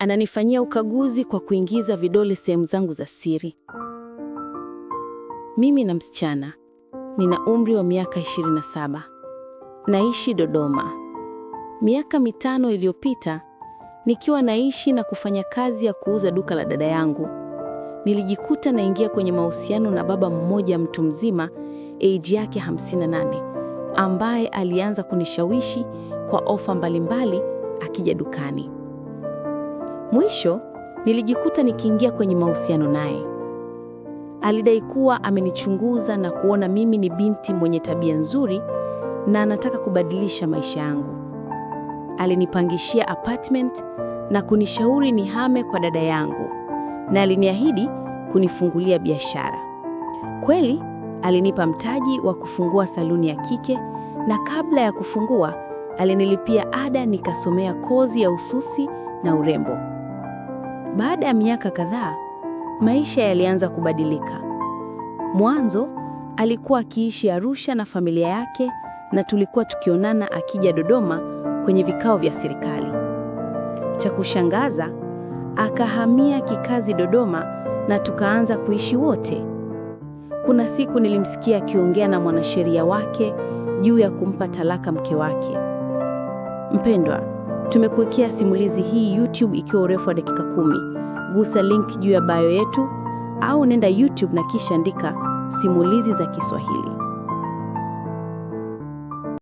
Ananifanyia ukaguzi kwa kuingiza vidole sehemu zangu za siri. Mimi na msichana, nina umri wa miaka 27. Naishi Dodoma. Miaka 5 iliyopita, nikiwa naishi na kufanya kazi ya kuuza duka la dada yangu, nilijikuta naingia kwenye mahusiano na baba mmoja mtu mzima, age yake 58, ambaye alianza kunishawishi kwa ofa mbalimbali akija dukani. Mwisho, nilijikuta nikiingia kwenye mahusiano naye. Alidai kuwa amenichunguza na kuona mimi ni binti mwenye tabia nzuri na anataka kubadilisha maisha yangu. Alinipangishia apartment na kunishauri nihame kwa dada yangu, na aliniahidi kunifungulia biashara. Kweli, alinipa mtaji wa kufungua saluni ya kike, na kabla ya kufungua, alinilipia ada nikasomea kozi ya ususi na urembo. Baada ya miaka kadhaa, maisha yalianza kubadilika. Mwanzo, alikuwa akiishi Arusha na familia yake, na tulikuwa tukionana akija Dodoma kwenye vikao vya serikali. Cha kushangaza, akahamia kikazi Dodoma na tukaanza kuishi wote. Kuna siku nilimsikia akiongea na mwanasheria wake juu ya kumpa talaka mke wake. Mpendwa, tumekuwekea simulizi hii YouTube ikiwa urefu wa dakika 10. Gusa link juu ya bio yetu au nenda YouTube na kisha andika Simulizi za Kiswahili.